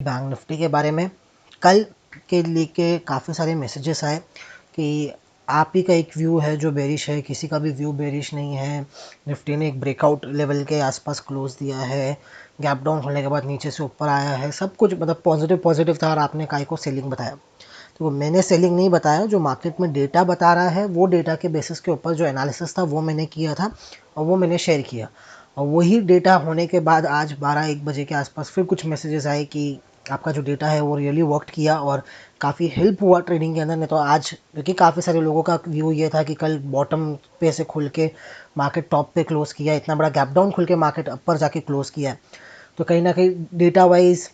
Bank Nifty के बारे में। कल के लेके काफ़ी सारे मैसेजेस आए कि आप ही का एक व्यू है जो बेरिश है, किसी का भी व्यू बेरिश नहीं है। निफ्टी ने एक ब्रेकआउट लेवल के आसपास क्लोज दिया है, गैप डाउन होने के बाद नीचे से ऊपर आया है, सब कुछ मतलब पॉजिटिव पॉजिटिव था और आपने काय को सेलिंग बताया। तो मैंने सेलिंग नहीं बताया, जो मार्केट में डेटा बता रहा है वो डेटा के बेसिस के ऊपर जो एनालिसिस था वो मैंने किया था और वो मैंने शेयर किया। और वही डेटा होने के बाद आज 12-1 बजे के आसपास फिर कुछ मैसेजेस आए कि आपका जो डेटा है वो रियली वर्क किया और काफ़ी हेल्प हुआ ट्रेडिंग के अंदर। नहीं तो आज क्योंकि काफ़ी सारे लोगों का व्यू ये था कि कल बॉटम पे से खुल के मार्केट टॉप पे क्लोज किया, इतना बड़ा गैप डाउन खुल के मार्केट अपर जाके क्लोज किया है, तो कहीं ना कहीं डेटा वाइज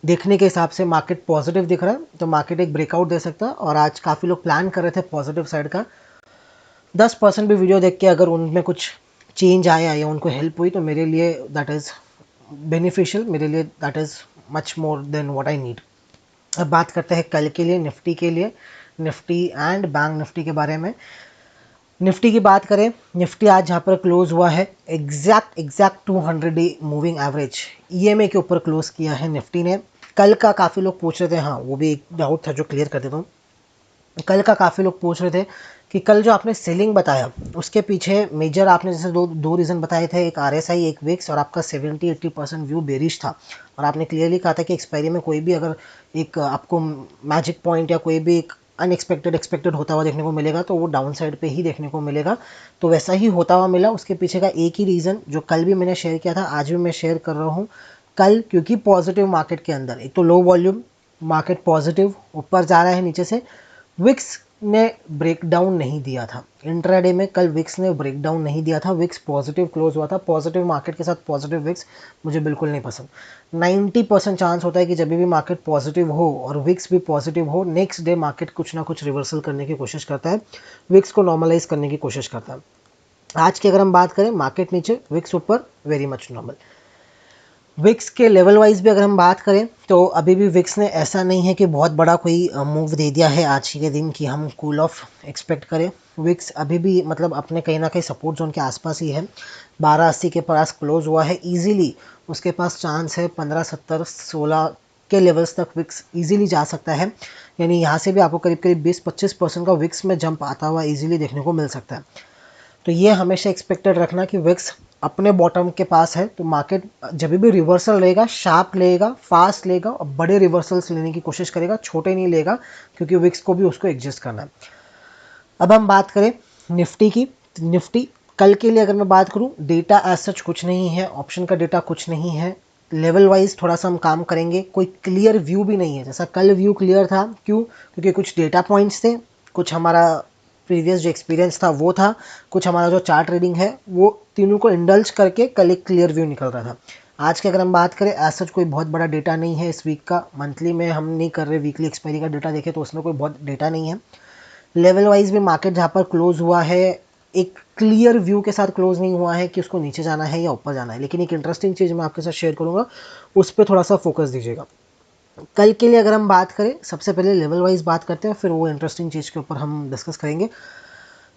देखने के हिसाब से मार्केट पॉजिटिव दिख रहा है, तो मार्केट एक ब्रेकआउट दे सकता है। और आज काफ़ी लोग प्लान कर रहे थे पॉजिटिव साइड का। 10% भी वीडियो देख के अगर उनमें कुछ चेंज आया या उनको हेल्प हुई तो मेरे लिए दैट इज़ बेनिफिशियल, मेरे लिए that is much more than what I need. अब बात करते हैं कल के लिए निफ्टी के लिए, निफ्टी एंड बैंक निफ्टी के बारे में। निफ्टी की बात करें, निफ्टी आज जहाँ पर क्लोज हुआ है exact 200 day moving average EMA के ऊपर क्लोज किया है निफ्टी ने। कल का काफ़ी लोग पूछ रहे थे, हाँ वो भी एक डाउट था जो क्लियर कर देता हूँ। कल का काफ़ी लोग पूछ रहे थे कि कल जो आपने सेलिंग बताया उसके पीछे मेजर आपने जैसे दो रीज़न बताए थे, एक आरएसआई एक विक्स, और आपका 70-80% व्यू बेरिश था। और आपने क्लियरली कहा था कि एक्सपायरी में कोई भी अगर एक आपको मैजिक पॉइंट या कोई भी एक अनएक्सपेक्टेड एक्सपेक्टेड होता हुआ देखने को मिलेगा तो वो डाउन साइड पे ही देखने को मिलेगा। तो वैसा ही होता हुआ मिला। उसके पीछे का एक ही रीज़न जो कल भी मैंने शेयर किया था, आज भी मैं शेयर कर रहा हूँ। कल क्योंकि पॉजिटिव मार्केट के अंदर एक तो लो वॉल्यूम, मार्केट पॉजिटिव ऊपर जा रहा है नीचे से, विक्स ने ब्रेक डाउन नहीं दिया था इंट्राडे में। कल विक्स ने ब्रेक डाउन नहीं दिया था, विक्स पॉजिटिव क्लोज हुआ था। पॉजिटिव मार्केट के साथ पॉजिटिव विक्स मुझे बिल्कुल नहीं पसंद। 90% चांस होता है कि जब भी मार्केट पॉजिटिव हो और विक्स भी पॉजिटिव हो, नेक्स्ट डे मार्केट कुछ ना कुछ रिवर्सल करने की कोशिश करता है, विक्स को नॉर्मलाइज करने की कोशिश करता है। आज की अगर हम बात करें, मार्केट नीचे विक्स ऊपर, वेरी मच नॉर्मल। विक्स के लेवल वाइज भी अगर हम बात करें तो अभी भी विक्स ने ऐसा नहीं है कि बहुत बड़ा कोई मूव दे दिया है आज के दिन कि हम कूल ऑफ एक्सपेक्ट करें। विक्स अभी भी मतलब अपने कहीं ना कहीं सपोर्ट जोन के आसपास ही है। 1280 के पास क्लोज हुआ है इजीली, उसके पास चांस है 1570-16 के लेवल्स तक विक्स इजीली जा सकता है। यानी यहाँ से भी आपको करीब करीब 20-25% का विक्स में जंप आता हुआ इजीली देखने को मिल सकता है। तो ये हमेशा एक्सपेक्टेड रखना कि विक्स अपने बॉटम के पास है, तो मार्केट जब भी रिवर्सल लेगा शार्प लेगा, फास्ट लेगा और बड़े रिवर्सल्स लेने की कोशिश करेगा, छोटे नहीं लेगा, क्योंकि विक्स को भी उसको एडजस्ट करना है। अब हम बात करें निफ्टी की। निफ्टी कल के लिए अगर मैं बात करूं, डेटा एज सच कुछ नहीं है, ऑप्शन का डेटा कुछ नहीं है। लेवल वाइज थोड़ा सा हम काम करेंगे, कोई क्लियर व्यू भी नहीं है। जैसा कल व्यू क्लियर था, क्यों? क्योंकि कुछ डेटा पॉइंट्स थे, कुछ हमारा प्रीवियस जो एक्सपीरियंस था वो था, कुछ हमारा जो चार्ट ट्रेडिंग है, वो तीनों को इंडल्ज करके कल एक क्लियर व्यू निकल रहा था। आज की अगर हम बात करें, एज सच कोई बहुत बड़ा डेटा नहीं है इस वीक का। मंथली में हम नहीं कर रहे, वीकली एक्सपायरी का डेटा देखें तो उसमें कोई बहुत डेटा नहीं है। लेवल वाइज भी मार्केट जहाँ पर क्लोज हुआ है, एक क्लियर व्यू के साथ क्लोज नहीं हुआ है कि उसको नीचे जाना है या ऊपर जाना है। लेकिन एक इंटरेस्टिंग चीज़ मैं आपके साथ शेयर करूँगा, उस पर थोड़ा सा फोकस दीजिएगा। कल के लिए अगर हम बात करें, सबसे पहले लेवल वाइज बात करते हैं, फिर वो इंटरेस्टिंग चीज़ के ऊपर हम डिस्कस करेंगे।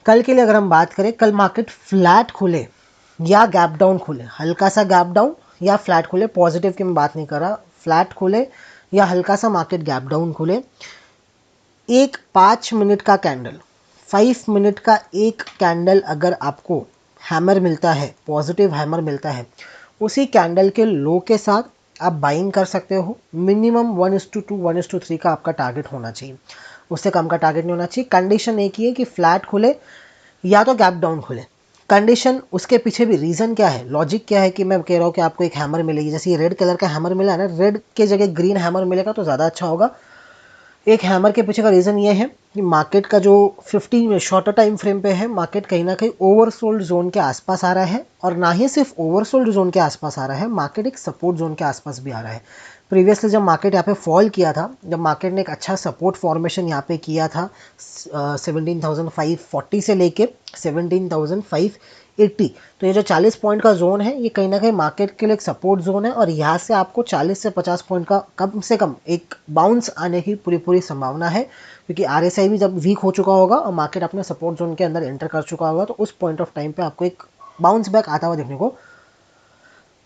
कल के लिए अगर हम बात करें, कल मार्केट फ्लैट खुले या गैप डाउन खुले, हल्का सा गैप डाउन या फ्लैट खुले, पॉजिटिव की मैं बात नहीं कर रहा, फ्लैट खुले या हल्का सा मार्केट गैप डाउन खुले, एक 5 मिनट का कैंडल, 5 मिनट का एक कैंडल अगर आपको हैमर मिलता है, पॉजिटिव हैमर मिलता है, उसी कैंडल के लो के साथ आप बाइंग कर सकते हो। मिनिमम 1:2 1:3 का आपका टारगेट होना चाहिए, उससे कम का टारगेट नहीं होना चाहिए। कंडीशन एक ही है कि फ्लैट खुले या तो गैप डाउन खुले। कंडीशन उसके पीछे भी रीज़न क्या है, लॉजिक क्या है कि मैं कह रहा हूँ कि आपको एक हैमर मिलेगी, जैसे ये रेड कलर का हैमर मिला है ना, रेड के जगह ग्रीन हैमर मिलेगा तो ज़्यादा अच्छा होगा। एक हैमर के पीछे का रीज़न ये है कि मार्केट का जो 15 शॉर्टर टाइम फ्रेम पे है, मार्केट कहीं ना कहीं ओवरसोल्ड जोन के आसपास आ रहा है। और ना ही सिर्फ ओवरसोल्ड जोन के आसपास आ रहा है, मार्केट एक सपोर्ट जोन के आसपास भी आ रहा है। प्रीवियसली जब मार्केट यहाँ पे फॉल किया था, जब मार्केट ने एक अच्छा सपोर्ट फॉर्मेशन यहाँ पे किया था 17,540 से लेके 17,580, तो ये जो 40 पॉइंट का जोन है, ये कहीं ना कहीं मार्केट के लिए एक सपोर्ट जोन है। और यहाँ से आपको 40 से 50 पॉइंट का कम से कम एक बाउंस आने की पूरी संभावना है, क्योंकि आरएसआई भी जब वीक हो चुका होगा और मार्केट अपने सपोर्ट जोन के अंदर एंटर कर चुका होगा, तो उस पॉइंट ऑफ टाइम पे आपको एक बाउंस बैक आता हुआ देखने को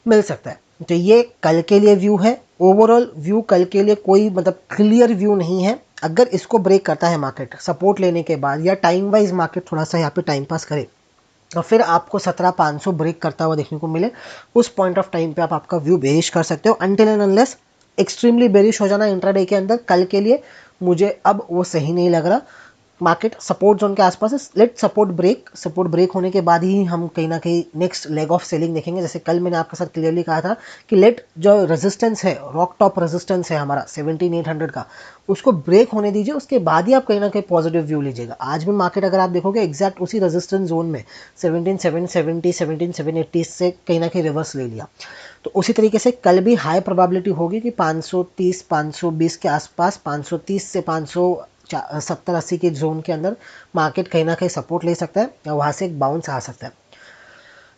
मिल सकता है। तो ये कल के लिए व्यू है। ओवरऑल व्यू कल के लिए कोई मतलब क्लियर व्यू नहीं है। अगर इसको ब्रेक करता है मार्केट सपोर्ट लेने के बाद, या टाइम वाइज मार्केट थोड़ा सा यहाँ पे टाइम पास करे और फिर आपको 17,500 ब्रेक करता हुआ देखने को मिले, उस पॉइंट ऑफ टाइम पे आप आपका व्यू बेरिश कर सकते हो। Until and unless extremely bearish हो जाना इंट्राडे के अंदर कल के लिए, मुझे अब वो सही नहीं लग रहा। मार्केट सपोर्ट जोन के आसपास है, लेट सपोर्ट ब्रेक होने के बाद ही हम कहीं ना कहीं नेक्स्ट लेग ऑफ सेलिंग देखेंगे। जैसे कल मैंने आपके साथ क्लियरली कहा था कि लेट जो रेजिस्टेंस है, रॉक टॉप रेजिस्टेंस है हमारा 17,800 का, उसको ब्रेक होने दीजिए, उसके बाद ही आप कहीं ना कहीं पॉजिटिव व्यू लीजिएगा। आज भी मार्केट अगर आप देखोगे एग्जैक्ट उसी रेजिस्टेंस जोन में 17,770 17,780 से कहीं ना कहीं रिवर्स ले लिया। तो उसी तरीके से कल भी हाई प्रोबेबिलिटी होगी कि 530 520 के आसपास, 530 से 570-80 के जोन के अंदर मार्केट कहीं ना कहीं सपोर्ट ले सकता है और वहाँ से एक बाउंस आ सकता है।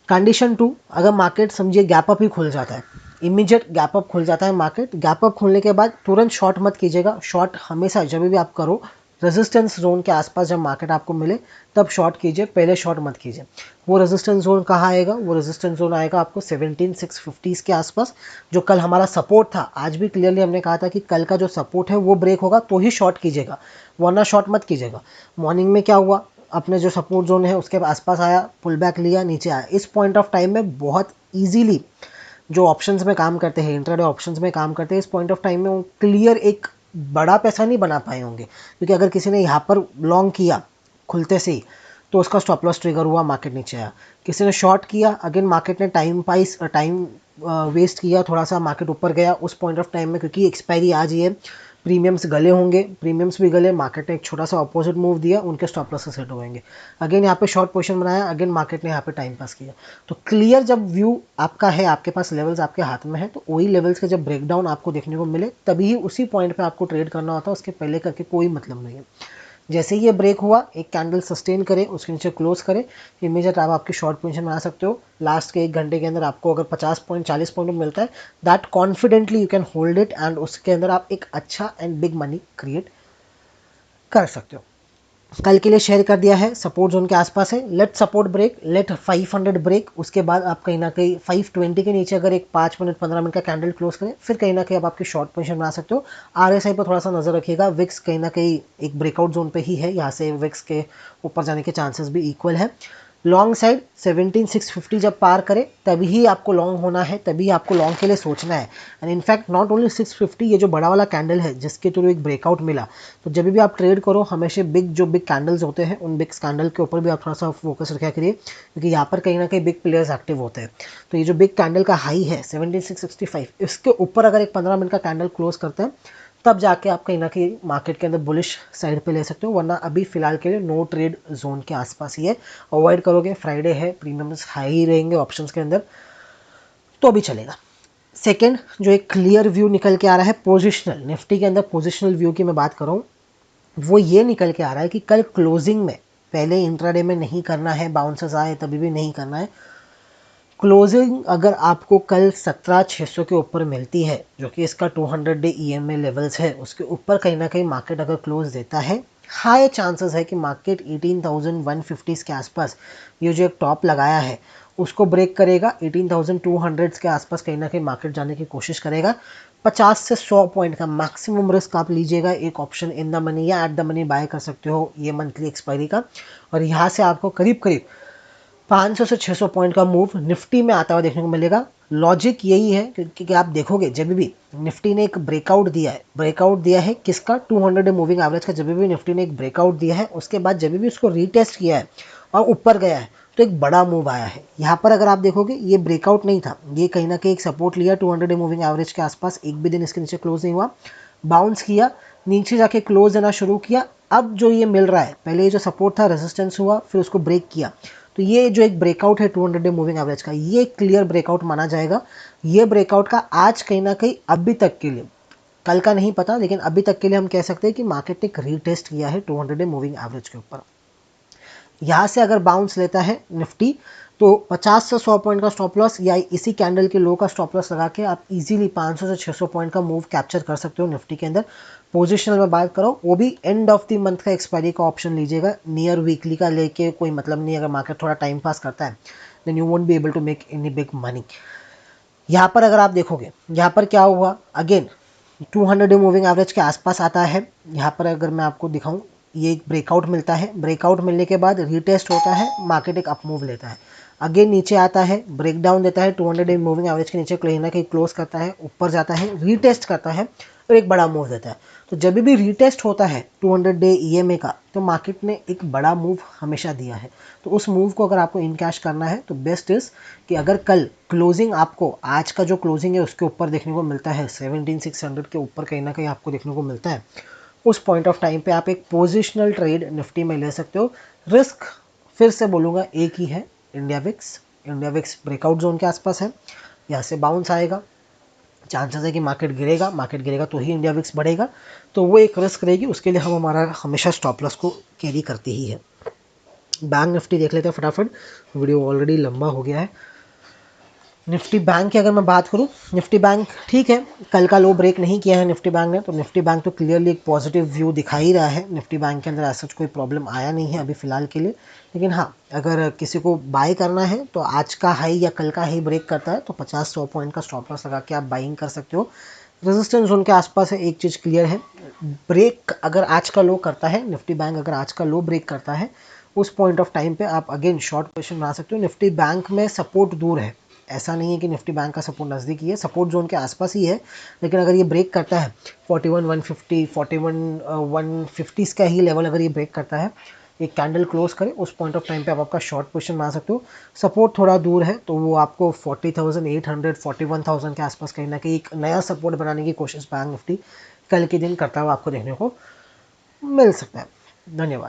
कंडीशन 2, अगर मार्केट समझिए गैप अप ही खुल जाता है, इमीडिएट गैप अप खुल जाता है मार्केट, गैप अप खुलने के बाद तुरंत शॉर्ट मत कीजिएगा। शॉर्ट हमेशा जब भी आप करो रेजिस्टेंस जोन के आसपास जब मार्केट आपको मिले तब शॉर्ट कीजिए, पहले शॉर्ट मत कीजिए। वो रेजिस्टेंस जोन कहाँ आएगा? वो रेजिस्टेंस जोन आएगा आपको 17,650 के आसपास, जो कल हमारा सपोर्ट था। आज भी क्लियरली हमने कहा था कि कल का जो सपोर्ट है वो ब्रेक होगा तो ही शॉर्ट कीजिएगा, वरना शॉर्ट मत कीजिएगा। मॉर्निंग में क्या हुआ, अपने जो सपोर्ट जोन है उसके आसपास आया, पुल बैक लिया, नीचे आया। इस पॉइंट ऑफ टाइम में बहुत ईजीली जो ऑप्शंस में काम करते हैं, इंट्राडे ऑप्शंस में काम करते हैं, इस पॉइंट ऑफ टाइम में वो क्लियर एक बड़ा पैसा नहीं बना पाए होंगे, क्योंकि अगर किसी ने यहाँ पर लॉन्ग किया खुलते से ही तो उसका स्टॉप लॉस ट्रिगर हुआ, मार्केट नीचे आया। किसी ने शॉर्ट किया, अगेन मार्केट ने टाइम वेस्ट किया, थोड़ा सा मार्केट ऊपर गया उस पॉइंट ऑफ टाइम में, क्योंकि एक्सपायरी आज ही है, प्रीमियम्स गले होंगे, प्रीमियम्स भी गले, मार्केट ने एक छोटा सा अपोजिट मूव दिया, उनके स्टॉप लॉसेस हिट होंगे। अगेन यहाँ पे शॉर्ट पोजीशन बनाया, अगेन मार्केट ने यहाँ पे टाइम पास किया। तो क्लियर जब व्यू आपका है, आपके पास लेवल्स आपके हाथ में है, तो वही लेवल्स के जब ब्रेकडाउन आपको देखने को मिले तभी उसी पॉइंट पे आपको ट्रेड करना होता है, उसके पहले करके कोई मतलब नहीं है। जैसे ही ये ब्रेक हुआ, एक कैंडल सस्टेन करे, उसके नीचे क्लोज करे, इमीडिएट आप आपकी शॉर्ट पोजीशन बना सकते हो। लास्ट के 1 घंटे के अंदर आपको अगर 50 पॉइंट 40 पॉइंट मिलता है, that confidently you can hold it and उसके अंदर आप एक अच्छा एंड बिग मनी क्रिएट कर सकते हो। कल के लिए शेयर कर दिया है, सपोर्ट जोन के आसपास है, let support break, let 500 break, उसके बाद आप कहीं ना कहीं 520 के नीचे अगर एक 5 मिनट 15 मिनट का कैंडल क्लोज करें, फिर कहीं ना कहीं आप आपकी शॉर्ट पोजीशन बना सकते हो। आरएसआई पर थोड़ा सा नजर रखिएगा, विक्स कहीं ना कहीं एक ब्रेकआउट जोन पे ही है, यहाँ से विक्स के ऊपर जाने के चांसेस भी इक्वल है। लॉन्ग साइड 17,650 जब पार करे तभी आपको लॉन्ग होना है, तभी आपको लॉन्ग के लिए सोचना है। एंड इनफैक्ट नॉट ओनली 650, ये जो बड़ा वाला कैंडल है जिसके थ्रू एक ब्रेकआउट मिला, तो जब भी आप ट्रेड करो हमेशा जो बिग कैंडल्स होते हैं उन बिग कैंडल के ऊपर भी आप थोड़ा सा फोकस रखा करिए, क्योंकि यहाँ पर कहीं ना कहीं बिग प्लेयर्स एक्टिव होते हैं। तो ये जो बिग कैंडल का हाई है 17,665, इसके ऊपर अगर एक 15 मिनट का कैंडल क्लोज करते हैं तब जाके आप कहीं ना कहीं मार्केट के अंदर बुलिश साइड पे ले सकते हो, वरना अभी फिलहाल के लिए नो ट्रेड जोन के आसपास ही है। अवॉइड करोगे, फ्राइडे है, प्रीमियम्स हाई रहेंगे ऑप्शंस के अंदर, तो भी चलेगा। सेकेंड, जो एक क्लियर व्यू निकल के आ रहा है पोजिशनल, निफ्टी के अंदर पोजिशनल व्यू की मैं बात कर रहा हूँ, वो ये निकल के आ रहा है कि कल क्लोजिंग में, पहले इंट्राडे में नहीं करना है, बाउंसर्स आए तभी भी नहीं करना है। क्लोजिंग अगर आपको कल 17,600 के ऊपर मिलती है, जो कि इसका 200 डे EMA लेवल्स है, उसके ऊपर कहीं ना कहीं मार्केट अगर क्लोज देता है, हाई चांसेस है कि मार्केट 18,150 के आसपास, ये जो एक टॉप लगाया है उसको ब्रेक करेगा, 18,200 के आसपास कहीं ना कहीं मार्केट जाने की कोशिश करेगा। 50 से 100 पॉइंट का मैक्सिमम रिस्क आप लीजिएगा, एक ऑप्शन इन द मनी या एट द मनी बाय कर सकते हो ये मंथली एक्सपायरी का, और यहाँ से आपको करीब करीब 500 से 600 पॉइंट का मूव निफ्टी में आता हुआ देखने को मिलेगा। लॉजिक यही है, क्योंकि आप देखोगे जब भी निफ्टी ने एक ब्रेकआउट दिया है किसका, 200 डे मूविंग एवरेज का, जब भी निफ्टी ने एक ब्रेकआउट दिया है उसके बाद जब भी उसको रीटेस्ट किया है और ऊपर गया है तो एक बड़ा मूव आया है। यहाँ पर अगर आप देखोगे ये ब्रेकआउट नहीं था, ये कहीं ना कहीं एक सपोर्ट लिया 200 डे मूविंग एवरेज के आसपास, एक भी दिन इसके नीचे क्लोज नहीं हुआ, बाउंस किया, नीचे जाके क्लोज देना शुरू किया। अब जो ये मिल रहा है, पहले ये जो सपोर्ट था रेजिस्टेंस हुआ, फिर उसको ब्रेक किया, तो ये जो एक ब्रेकआउट है 200 डे मूविंग एवरेज का, ये क्लियर ब्रेकआउट माना जाएगा। ये ब्रेकआउट का आज कहीं ना कहीं अभी तक के लिए, कल का नहीं पता, लेकिन अभी तक के लिए हम कह सकते हैं कि मार्केट ने एक रीटेस्ट किया है 200 डे मूविंग एवरेज के ऊपर। यहाँ से अगर बाउंस लेता है निफ्टी तो 50 से 100 पॉइंट का स्टॉप लॉस या इसी कैंडल के लो का स्टॉप लॉस लगा के आप इजीली 500 से 600 पॉइंट का मूव कैप्चर कर सकते हो निफ्टी के अंदर। पोजिशनल में बात करो, वो भी एंड ऑफ द मंथ का एक्सपायरी का ऑप्शन लीजिएगा, नियर वीकली का लेके कोई मतलब नहीं, अगर मार्केट थोड़ा टाइम पास करता है then you won't be able to make any big money. यहाँ पर अगर आप देखोगे, यहाँ पर क्या हुआ, अगेन 200 डे मूविंग एवरेज के आसपास आता है। यहाँ पर अगर मैं आपको दिखाऊं, ये एक ब्रेकआउट मिलता है, ब्रेकआउट मिलने के बाद रीटेस्ट होता है, मार्केट एक अप मूव लेता है, अगेन नीचे आता है, ब्रेक डाउन देता है, 200 डे मूविंग एवरेज के नीचे कहीं ना कहीं क्लोज करता है, ऊपर जाता है, रीटेस्ट करता है और एक बड़ा मूव देता है। तो जब भी रीटेस्ट होता है 200 डे ईएमए का, तो मार्केट ने एक बड़ा मूव हमेशा दिया है। तो उस मूव को अगर आपको इन कैश करना है तो बेस्ट इज कि अगर कल क्लोजिंग आपको आज का जो क्लोजिंग है उसके ऊपर देखने को मिलता है, 17,600 के ऊपर कहीं ना कहीं आपको देखने को मिलता है, उस पॉइंट ऑफ टाइम पे आप एक पोजिशनल ट्रेड निफ्टी में ले सकते हो। रिस्क फिर से बोलूँगा एक ही है, इंडिया विक्स ब्रेकआउट जोन के आसपास है, यहाँ से बाउंस आएगा, चांसेस है कि मार्केट गिरेगा तो ही इंडिया विक्स बढ़ेगा, तो वो एक रिस्क रहेगी, उसके लिए हम हमारा हमेशा स्टॉप लॉस को कैरी करते ही है। बैंक निफ्टी देख लेते हैं फटाफट, वीडियो ऑलरेडी लंबा हो गया है। निफ्टी बैंक की अगर मैं बात करूं, निफ्टी बैंक ठीक है, कल का लो ब्रेक नहीं किया है निफ्टी बैंक ने, तो निफ्टी बैंक तो क्लियरली एक पॉजिटिव व्यू दिखा ही रहा है। निफ्टी बैंक के अंदर ऐसा कोई प्रॉब्लम आया नहीं है अभी फ़िलहाल के लिए, लेकिन हाँ, अगर किसी को बाय करना है तो आज का हाई या कल का हाई ब्रेक करता है तो 50-100 पॉइंट का स्टॉप लॉस लगा के आप बाइंग कर सकते हो। रेजिस्टेंस जोन के आसपास है, एक चीज़ क्लियर है, ब्रेक अगर आज का लो करता है, निफ्टी बैंक अगर आज का लो ब्रेक करता है, उस पॉइंट ऑफ टाइम पे आप अगेन शॉर्ट पोजीशन बना सकते हो। निफ्टी बैंक में सपोर्ट दूर है, ऐसा नहीं है कि निफ्टी बैंक का सपोर्ट नज़दीक ही है, सपोर्ट जोन के आसपास ही है, लेकिन अगर ये ब्रेक करता है 41,150 41,150 का ही लेवल अगर ये ब्रेक करता है, एक कैंडल क्लोज करे, उस पॉइंट ऑफ टाइम पे आप आपका शॉर्ट पोजीशन बना सकते हो। सपोर्ट थोड़ा दूर है तो वो आपको 40,800 41,000 के आसपास कहीं ना कहीं एक नया सपोर्ट बनाने की कोशिश बैंक निफ्टी कल के दिन करता हुआ आपको देखने को मिल सकता है। धन्यवाद।